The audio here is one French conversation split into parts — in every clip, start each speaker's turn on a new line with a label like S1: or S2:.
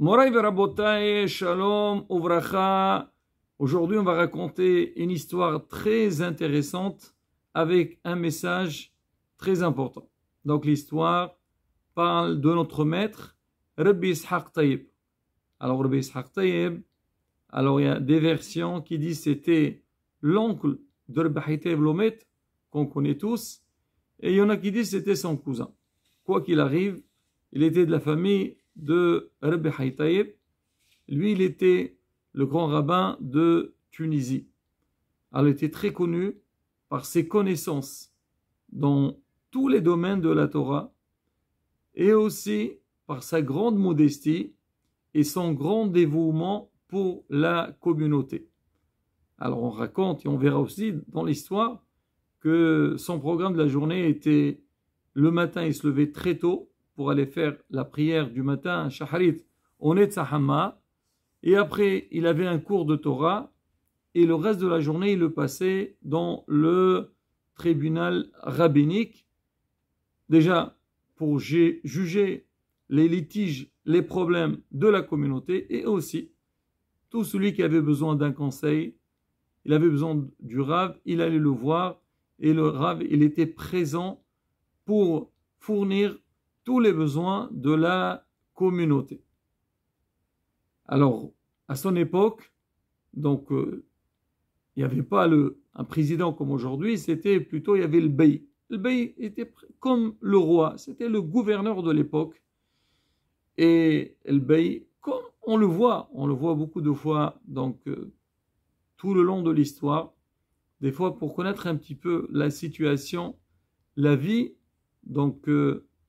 S1: Moraï Verabotai, Shalom, Uvracha. Aujourd'hui, on va raconter une histoire très intéressante avec un message très important. Donc, l'histoire parle de notre maître, Rabbi Ishaq Tayyib. Alors, Rabbi Ishaq Tayyib, alors il y a des versions qui disent que c'était l'oncle de Rabbi Tayyib Lomet, qu'on connaît tous, et il y en a qui disent que c'était son cousin. Quoi qu'il arrive, il était de la famille de Rabbi Tayyib. Lui, il était le grand rabbin de Tunisie. Alors, il était très connu par ses connaissances dans tous les domaines de la Torah et aussi par sa grande modestie et son grand dévouement pour la communauté. Alors, on raconte et on verra aussi dans l'histoire que son programme de la journée était le matin, il se levait très tôt pour aller faire la prière du matin, un shaharit, au Netzahama, et après, il avait un cours de Torah, et le reste de la journée, il le passait dans le tribunal rabbinique, déjà pour juger les litiges, les problèmes de la communauté, et aussi tout celui qui avait besoin d'un conseil, il avait besoin du Rav, il allait le voir, et le Rav, il était présent pour fournir tous les besoins de la communauté. Alors, à son époque, donc, il n'y avait pas un président comme aujourd'hui, c'était plutôt, il y avait le Bey. Le Bey était comme le roi, c'était le gouverneur de l'époque. Et le Bey, comme on le voit beaucoup de fois, donc, tout le long de l'histoire, des fois pour connaître un petit peu la situation, la vie, donc,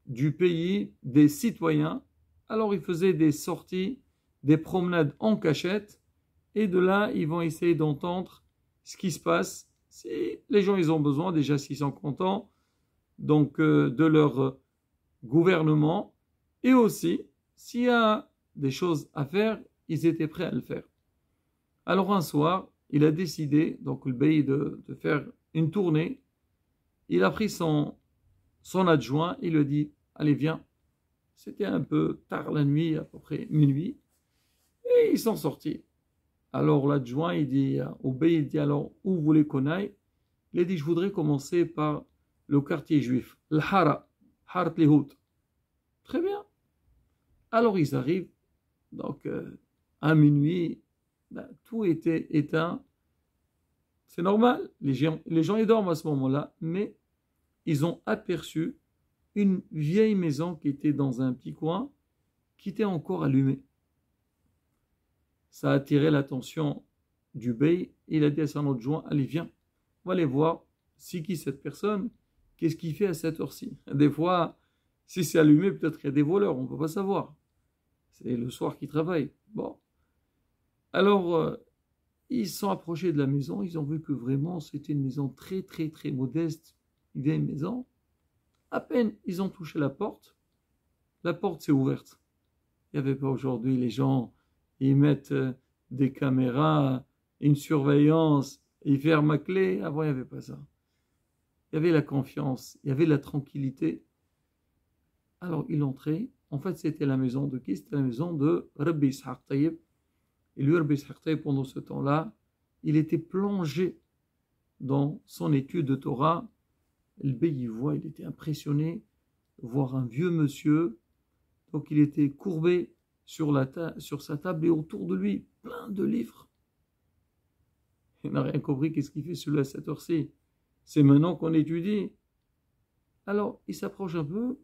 S1: du pays, des citoyens. Alors, ils faisaient des sorties, des promenades en cachette, et de là, ils vont essayer d'entendre ce qui se passe. Si les gens, ils ont besoin, déjà s'ils sont contents, donc de leur gouvernement, et aussi, s'il y a des choses à faire, ils étaient prêts à le faire. Alors, un soir, il a décidé, donc le pays, de faire une tournée. Il a pris son adjoint, il lui dit, allez, viens. C'était un peu tard la nuit, à peu près minuit, et ils sont sortis. Alors l'adjoint, il dit au bey, il dit, alors, où vous voulez qu'on aille? Il a dit, je voudrais commencer par le quartier juif, le Hara, Harat Lihout. Très bien. Alors ils arrivent, donc à minuit, tout était éteint. C'est normal, les gens ils dorment à ce moment-là, mais ils ont aperçu une vieille maison qui était dans un petit coin, qui était encore allumée. Ça a attiré l'attention du bey. Il a dit à son adjoint, allez, viens, on va aller voir c'est qui cette personne, qu'est-ce qu'il fait à cette heure-ci. Des fois, si c'est allumé, peut-être qu'il y a des voleurs, on ne peut pas savoir. C'est le soir qu'ils travaillent. Bon. Alors, ils se sont approchés de la maison, ils ont vu que vraiment, c'était une maison très, très, très modeste, une vieille maison. À peine ils ont touché la porte s'est ouverte. Il n'y avait pas aujourd'hui, les gens, ils mettent des caméras, une surveillance, ils ferment à clé. Avant, il n'y avait pas ça. Il y avait la confiance, il y avait la tranquillité. Alors, il entrait. En fait, c'était la maison de qui? C'était la maison de Rabbi Ishaq Tayyib. Et lui, Rabbi Ishaq Tayyib, pendant ce temps-là, il était plongé dans son étude de Torah. Le bey, il était impressionné, voir un vieux monsieur. Donc, il était courbé sur sa table et autour de lui, plein de livres. Il n'a rien compris, qu'est-ce qu'il fait celui-là à cette heure-ci? C'est maintenant qu'on étudie. Alors, il s'approche un peu,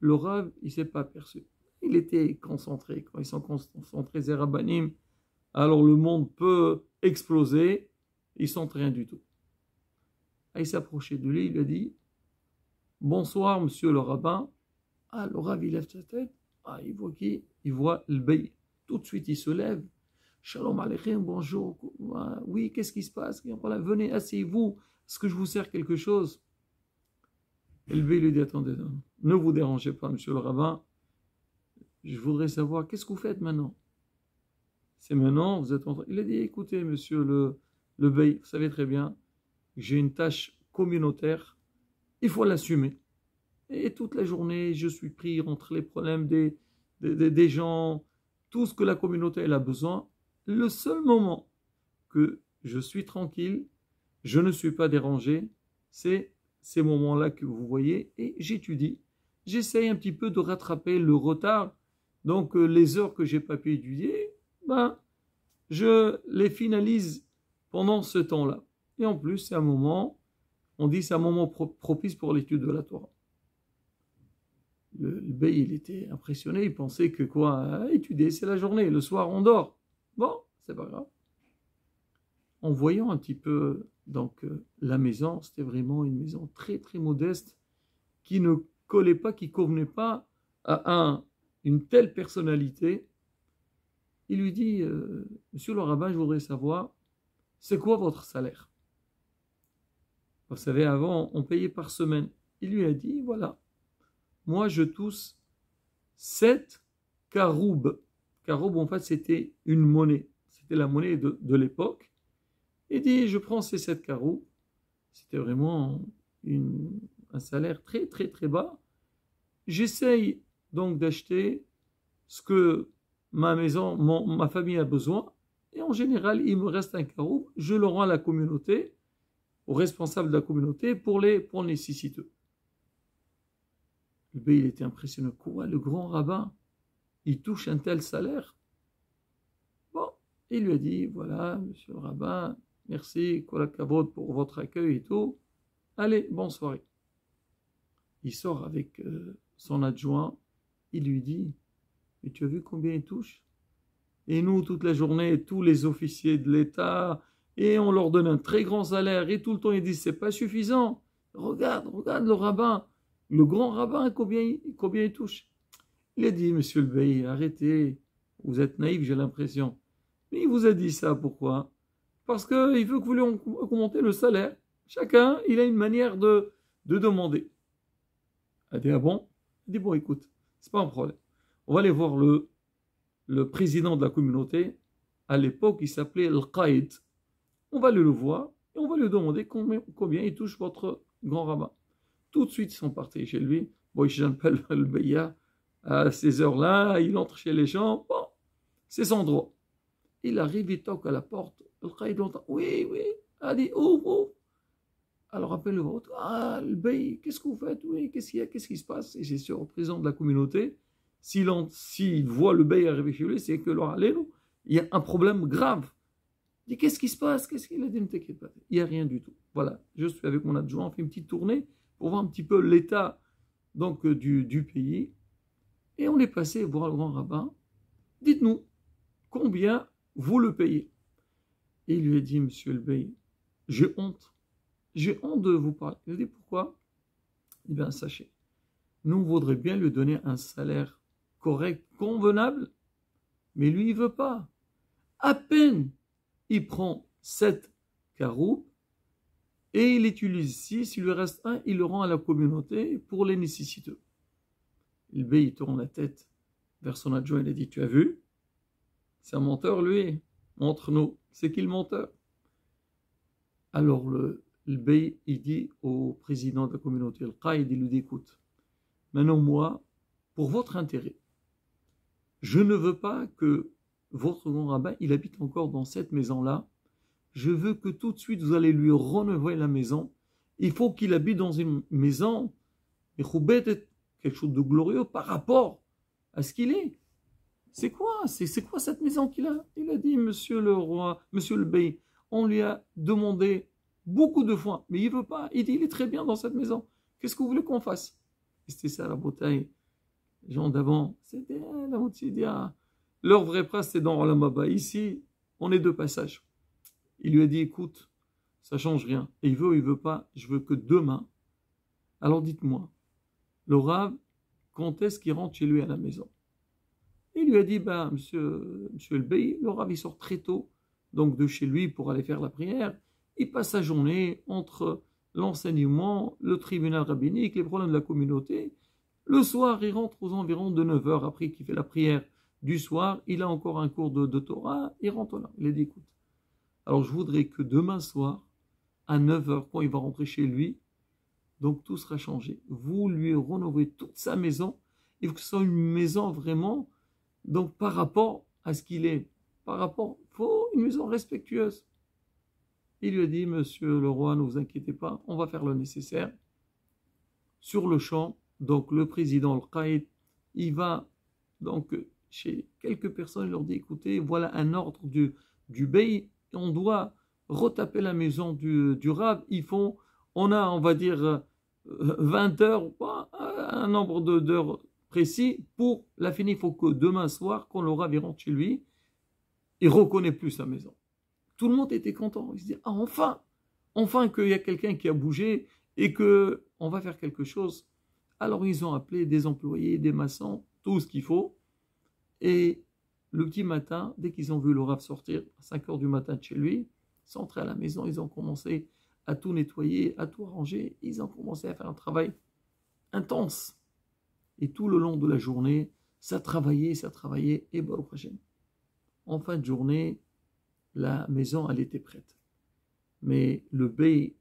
S1: le Rav, il ne s'est pas aperçu. Il était concentré. Quand ils sont concentrés, les rabbanim, alors le monde peut exploser, ils ne sentent rien du tout. Il s'approchait de lui, il a dit, bonsoir, monsieur le rabbin. Ah, le Rav, il lève sa tête. Ah, il voit qui? Il voit le bey. Tout de suite, il se lève. Shalom aleichem, bonjour. Ah, oui, qu'est-ce qui se passe? Venez, asseyez-vous. Est-ce que je vous sers quelque chose? Et le bey lui dit, attendez, ne vous dérangez pas, monsieur le rabbin. Je voudrais savoir, qu'est-ce que vous faites maintenant? C'est maintenant, vous êtes en train... Il a dit, écoutez, monsieur le bey, vous savez très bien, j'ai une tâche communautaire, il faut l'assumer. Et toute la journée, je suis pris entre les problèmes des gens tout ce que la communauté elle a besoin. Le seul moment que je suis tranquille, je ne suis pas dérangé, c'est ces moments-là que vous voyez, et j'étudie. J'essaye un petit peu de rattraper le retard. Donc, les heures que j'ai pas pu étudier, ben, je les finalise pendant ce temps-là. Et en plus, c'est un moment, on dit c'est un moment propice pour l'étude de la Torah. Le bey, il était impressionné, il pensait que quoi, étudier, c'est la journée, le soir, on dort. Bon, c'est pas grave. En voyant un petit peu donc la maison, c'était vraiment une maison très très modeste qui ne collait pas, qui convenait pas à une telle personnalité. Il lui dit, Monsieur le rabbin, je voudrais savoir, c'est quoi votre salaire? Vous savez, avant, on payait par semaine. Il lui a dit, voilà, moi je touche 7 caroubes. Caroubes, en fait, c'était une monnaie. C'était la monnaie de l'époque. Il dit, je prends ces 7 caroubes. C'était vraiment un salaire très, très, très bas. J'essaye donc d'acheter ce que ma maison, ma famille a besoin. Et en général, il me reste un caroube. Je le rends à la communauté, aux responsables de la communauté, pour les nécessiteux. Le bey, il était impressionné. Quoi, le grand rabbin, il touche un tel salaire? Bon, il lui a dit, voilà, monsieur le rabbin, merci, kol hakavod pour votre accueil et tout. Allez, bonne soirée. Il sort avec son adjoint. Il lui dit, mais tu as vu combien il touche? Et nous, toute la journée, tous les officiers de l'État, et on leur donne un très grand salaire, et tout le temps ils disent, c'est pas suffisant. Regarde le rabbin, le grand rabbin, combien il touche? Il a dit, monsieur le bey, arrêtez, vous êtes naïf, j'ai l'impression. Mais il vous a dit ça, pourquoi? Parce qu'il veut que vous lui augmentez le salaire. Chacun, il a une manière de demander. Elle dit, ah bon? Il dit, bon, écoute, c'est pas un problème. On va aller voir le président de la communauté. À l'époque, il s'appelait Al-Qaïd. On va aller le voir et on va lui demander combien il touche votre grand rabbin. Tout de suite, ils sont partis chez lui. Bon, il j'appelle le beya à ces heures-là, il entre chez les gens. Bon, c'est son droit. Il arrive, il toque à la porte. Al-Qaïd entend, oui, elle dit, ouvre. Alors appelle le vôtre. Ah, le bey, qu'est-ce que vous faites? Oui, qu'est-ce qui se passe? Et c'est sûr, au président de la communauté, s'il voit le bey arriver chez lui, c'est que il y a un problème grave. Il dit, qu'est-ce qui se passe? Qu'est-ce qu'il a dit? Ne t'inquiète pas. Il n'y a rien du tout. Voilà, je suis avec mon adjoint, on fait une petite tournée pour voir un petit peu l'état donc du pays. Et on est passé voir le grand rabbin. Dites-nous, combien vous le payez? Et il lui a dit, monsieur le bey, j'ai honte. J'ai honte de vous parler. Il a dit, pourquoi? Eh bien, sachez, nous, on voudrait bien lui donner un salaire correct, convenable, mais lui, il ne veut pas. À peine, il prend 7 caroubes et il utilise 6, il lui reste un, il le rend à la communauté pour les nécessiteux. Le bey, il tourne la tête vers son adjoint, il a dit, tu as vu? C'est un menteur, lui. Montre-nous. C'est qui le menteur? Alors, le bey, il dit au président de la communauté, le qaïd, il lui dit, écoute, maintenant moi, pour votre intérêt, je ne veux pas que votre grand rabbin, il habite encore dans cette maison-là. Je veux que tout de suite, vous allez lui renouveler la maison. Il faut qu'il habite dans une maison, quelque chose de glorieux par rapport à ce qu'il est. C'est quoi cette maison qu'il a? Il a dit, monsieur le roi, monsieur le bey, on lui a demandé beaucoup de fois, mais il ne veut pas. Il dit, il est très bien dans cette maison. Qu'est-ce que vous voulez qu'on fasse? Et c'était ça la bataille. Les gens d'avant, c'était la Motsidia. Leur vrai prince, c'est dans Olamaba. Ici, on est de passage. Il lui a dit, écoute, ça ne change rien. Et il veut ou il ne veut pas, je veux que demain. Alors dites-moi, le Rav, quand est-ce qu'il rentre chez lui à la maison? Et il lui a dit, ben, monsieur le bey, le Rav, il sort très tôt, donc de chez lui pour aller faire la prière. Il passe sa journée entre l'enseignement, le tribunal rabbinique, les problèmes de la communauté. Le soir, il rentre aux environs de 9h, après qu'il fait la prière du soir, il a encore un cours de Torah, il rentre là. Il a dit, écoute, alors je voudrais que demain soir, à 9h, quand il va rentrer chez lui, donc tout sera changé. Vous lui renouvelez toute sa maison, il faut que ce soit une maison vraiment Donc, par rapport à ce qu'il est, il faut une maison respectueuse. Il lui a dit, monsieur le roi, ne vous inquiétez pas, on va faire le nécessaire. Sur le champ, donc le président, le Qaïd, il va donc chez quelques personnes, il leur dit, écoutez, voilà un ordre du bey, on doit retaper la maison du Rav, on va dire, 20 heures, un nombre d'heures précis pour la finir. Il faut que demain soir, quand le Rav rentre chez lui, il ne reconnaît plus sa maison. Tout le monde était content. Il se dit, enfin qu'il y a quelqu'un qui a bougé et qu'on va faire quelque chose. Alors ils ont appelé des employés, des maçons, tout ce qu'il faut. Et le petit matin, dès qu'ils ont vu le Rav sortir, à 5 heures du matin de chez lui, ils sont entrés à la maison, ils ont commencé à tout nettoyer, à tout ranger. Ils ont commencé à faire un travail intense. Et tout le long de la journée, ça travaillait, et Baruch Hashem. En fin de journée, la maison, elle était prête. Mais le bey,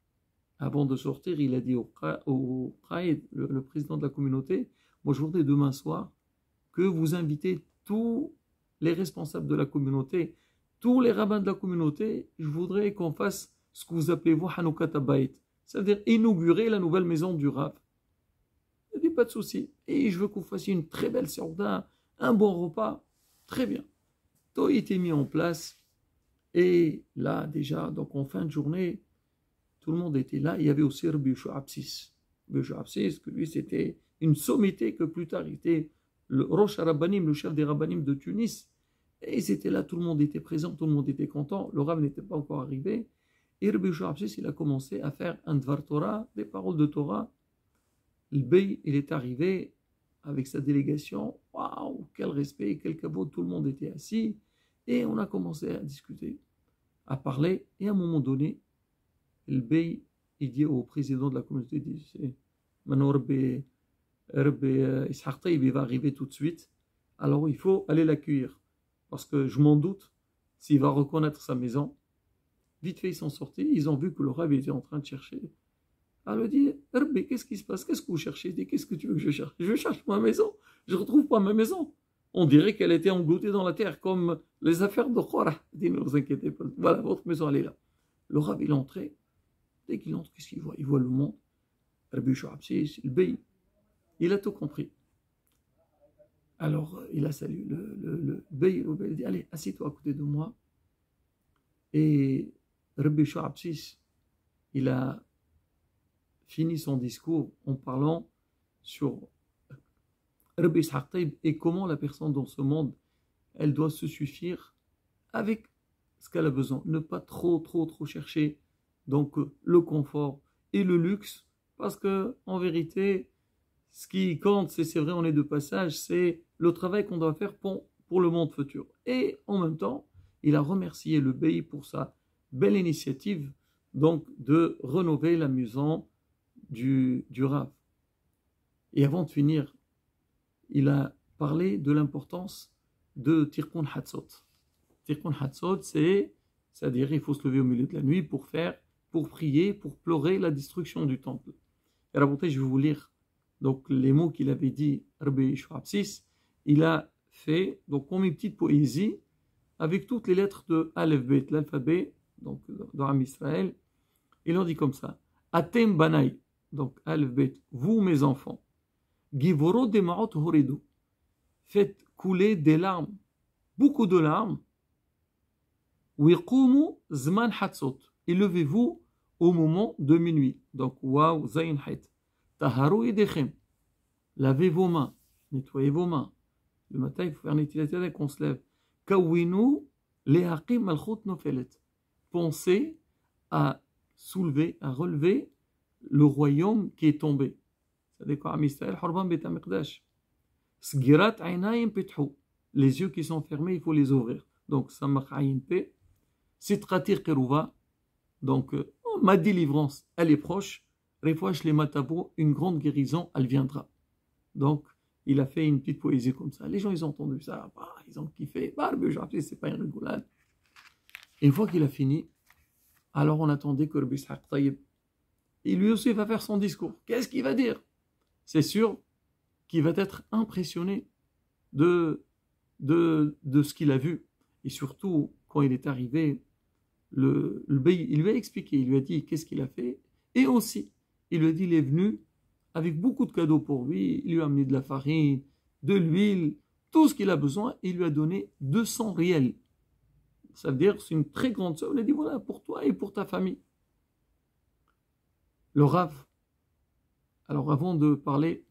S1: avant de sortir, il a dit au Qaïd, le président de la communauté, moi je voudrais demain soir que vous invitez tous les responsables de la communauté, tous les rabbins de la communauté, je voudrais qu'on fasse ce que vous appelez vous Hanoukat Habayit, c'est-à-dire inaugurer la nouvelle maison du Rav. Il dit pas de souci. Et je veux que vous fassiez une très belle sourda, un bon repas, très bien. Tout était mis en place. Et là, déjà, donc en fin de journée, tout le monde était là. Il y avait aussi Rabbi Yoshua Absis. Rabbi Yoshua Absis, que lui, c'était une sommité que plus tard, il était le Rosh Rabbanim, le chef des Rabbanim de Tunis. Et ils étaient là, tout le monde était présent, tout le monde était content. Le Rav n'était pas encore arrivé. Et Rabbi Yoshua Absis, il a commencé à faire un Dvar Torah, des paroles de Torah. Le Bey, il est arrivé avec sa délégation. Waouh, quel respect, quel cabot, tout le monde était assis. Et on a commencé à discuter, à parler. Et à un moment donné, le Bey, il dit au président de la communauté, il dit, maintenant Rabbi Ishaq Taïb, il va arriver tout de suite. Alors il faut aller l'accueillir. Parce que je m'en doute, s'il va reconnaître sa maison. Vite fait, ils sont sortis. Ils ont vu que le Rav était en train de chercher. Alors il dit, Rabbi, qu'est-ce qui se passe? Qu'est-ce que vous cherchez? Il dit, qu'est-ce que tu veux que je cherche? Je cherche ma maison. Je ne retrouve pas ma maison. On dirait qu'elle était engloutée dans la terre, comme les affaires de Khora. Il dit, ne vous inquiétez pas. Voilà, votre maison, elle est là. Le Rav, il est entré. Dès qu'il entre, qu'est-ce qu'il voit? Il voit le monde. Rabbi Yoshua Absis, le Bey. Il a tout compris. Alors, il a salué le Bey. Le Bey, il dit, allez, assieds-toi à côté de moi. Et Rabbi Yoshua Absis, il a fini son discours en parlant sur Rabbi Ishaq Taïb et comment la personne dans ce monde, elle doit se suffire avec ce qu'elle a besoin. Ne pas trop chercher donc le confort et le luxe, parce que en vérité, ce qui compte, c'est vrai, on est de passage, c'est le travail qu'on doit faire pour le monde futur. Et en même temps, il a remercié le Bey pour sa belle initiative donc de rénover la maison du Rav. Et avant de finir, il a parlé de l'importance de Tirkun Hatzot. Tirkun Hatzot, c'est-à-dire il faut se lever au milieu de la nuit pour prier, pour pleurer la destruction du temple. Et raconter, je vais vous lire donc les mots qu'il avait dit Rabbi Yoshua Absis. Il a fait donc comme une petite poésie avec toutes les lettres de Aleph Bet, l'alphabet donc dans Am Israël. Il en dit comme ça: Atem Banai, donc Aleph Bet, vous mes enfants, Givoro Demaot Horidu, faites couler des larmes, beaucoup de larmes. Wiqumu Zman Hatzot, et levez-vous au moment de minuit. Donc Waw Zayin Hait. Taharu Idechem, lavez vos mains, nettoyez vos mains. Le matin, il faut faire nettoyer dès qu'on se lève. Kawinu Lehakim Malchut Nofelet, pensez à soulever, à relever le royaume qui est tombé. C'est-à-dire qu'en Israël, Horban Bet HaMikdash. Sgirat Aynayim Pethu, les yeux qui sont fermés, il faut les ouvrir. Donc, Samach Ayin Pe, Sitratir Keruva, donc ma délivrance, elle est proche. Refouach les Matabo, une grande guérison, elle viendra. Donc, il a fait une petite poésie comme ça. Les gens, ils ont entendu ça, ils ont kiffé. C'est pas une rigolade. Et une fois qu'il a fini, alors on attendait que Rabbi Ishaq Taïb, il lui aussi va faire son discours. Qu'est-ce qu'il va dire? C'est sûr qu'il va être impressionné de de ce qu'il a vu. Et surtout, quand il est arrivé, le bey, il lui a expliqué, il lui a dit qu'est-ce qu'il a fait. Et aussi, il lui a dit, il est venu avec beaucoup de cadeaux pour lui. Il lui a amené de la farine, de l'huile, tout ce qu'il a besoin. Il lui a donné 200 riels. Ça veut dire, c'est une très grande somme. Il a dit, voilà, pour toi et pour ta famille. Le Rav, alors avant de parler,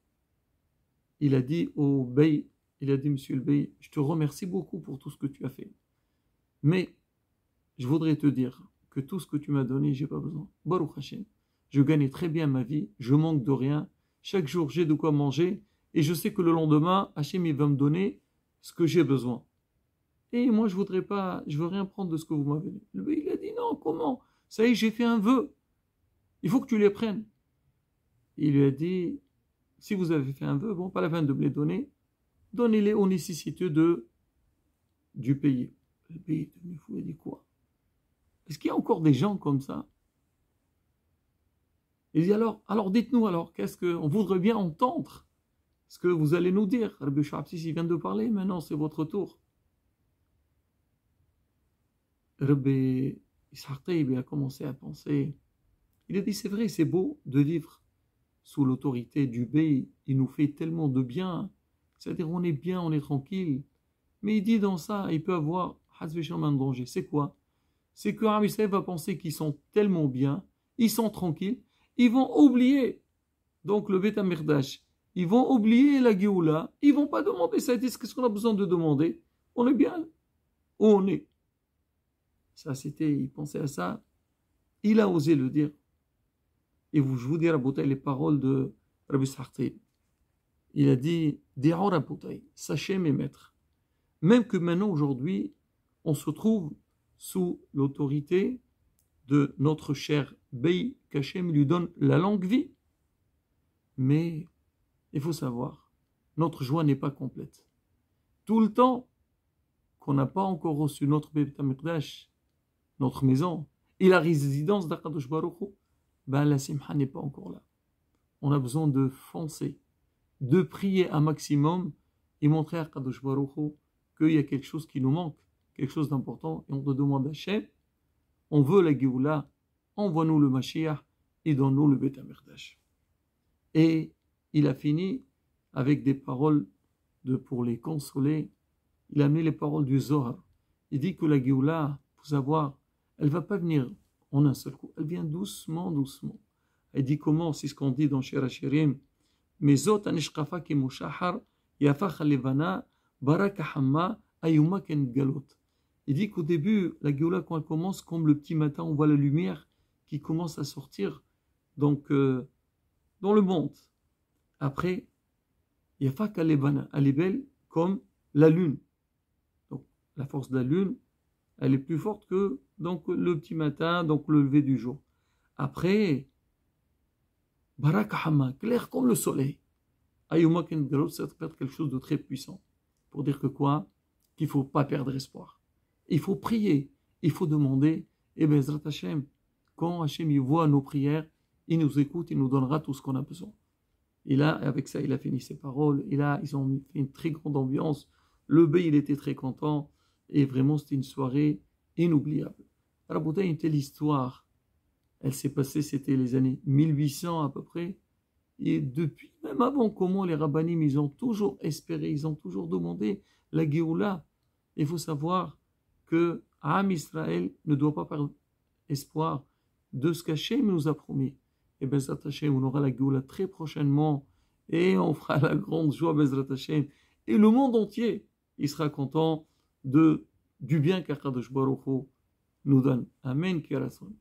S1: il a dit au bey, il a dit, monsieur le bey, je te remercie beaucoup pour tout ce que tu as fait. Mais je voudrais te dire que tout ce que tu m'as donné, j'ai pas besoin. Baruch Hashem. Je gagne très bien ma vie, je manque de rien. Chaque jour, j'ai de quoi manger et je sais que le lendemain, Hashem il va me donner ce que j'ai besoin. Et moi, je veux rien prendre de ce que vous m'avez dit. Le bey, il a dit non, comment? Ça y est, j'ai fait un vœu. Il faut que tu les prennes. Il lui a dit, si vous avez fait un vœu, bon, pas la peine de me les donner, donnez-les aux nécessiteux du pays. Le pays est devenu fou, il a dit quoi? Est-ce qu'il y a encore des gens comme ça? Il dit alors dites-nous alors, on voudrait bien entendre ce que vous allez nous dire. Rabbi Shabsis, il vient de parler, maintenant c'est votre tour. Rabbi Ishaq Taïb, il a commencé à penser. Il a dit, c'est vrai, c'est beau de vivre sous l'autorité du bey, il nous fait tellement de bien, c'est-à-dire on est bien, on est tranquille, mais il dit dans ça, il peut avoir un danger. C'est quoi? C'est que Rabbi Israël va penser qu'ils sont tellement bien, ils sont tranquilles, ils vont oublier donc le Beth Amikdash, ils vont oublier la Géoula, ils vont pas demander ça. Qu'est-ce qu'on a besoin de demander? On est bien où on est. Ça, il pensait à ça, il a osé le dire. Et je vous dis, Rabotai, les paroles de Rabbi Ishaq. Il a dit, Dira Rabotai, sachez mes maîtres, même que maintenant, aujourd'hui, on se trouve sous l'autorité de notre cher Bey, qu'Hachem lui donne la longue vie. Mais il faut savoir, notre joie n'est pas complète. Tout le temps qu'on n'a pas encore reçu notre Beth Amikdash, notre maison, et la résidence d'Akadosh Baruch Hu, ben la simha n'est pas encore là. On a besoin de foncer, de prier un maximum et montrer à Kadosh Baruch Hu qu'il y a quelque chose qui nous manque, quelque chose d'important, et on te demande à Hachem, on veut la Géoula, envoie-nous le Mashiach et donne-nous le Beth Amikdash. Et il a fini avec des paroles pour les consoler. Il a mis les paroles du Zohar. Il dit que la Géoula, faut savoir, elle ne va pas venir en un seul coup. Elle vient doucement, doucement. Elle dit comment? C'est ce qu'on dit dans Shir HaShirim. Mezot anishkafa ki mushahar yafach levana baraka hamma ayuma ken galot. Il dit qu'au début, la Géoula, quand elle commence, comme le petit matin, on voit la lumière qui commence à sortir donc, dans le monde. Après, yafach levana, elle est belle comme la lune. Donc, la force de la lune, elle est plus forte que donc, le petit matin, donc le lever du jour. Après, Baraka Hama, clair comme le soleil. Ayuma Ken Galot, c'est quelque chose de très puissant. Pour dire que quoi? Qu'il ne faut pas perdre espoir. Il faut prier, il faut demander. Et Bezrat Hashem, quand Hashem il voit nos prières, il nous écoute, il nous donnera tout ce qu'on a besoin. Et là, avec ça, il a fini ses paroles. Et là, ils ont fait une très grande ambiance. Le bey, il était très content. Et vraiment, c'était une soirée inoubliable. Rabotai, une telle histoire, elle s'est passée, c'était les années 1800 à peu près. Et depuis, même avant, comment les rabbanim, ils ont toujours espéré, ils ont toujours demandé la Géoula. Il faut savoir que Am Israël ne doit pas perdre espoir de ce qu'Hachem nous a promis. Et Bezrat Hashem, on aura la Géoula très prochainement. Et on fera la grande joie, Bezrat Hashem. Et le monde entier, il sera content du bien qu'Akadosh Baruch Hu nous donne. Amen, Kirason.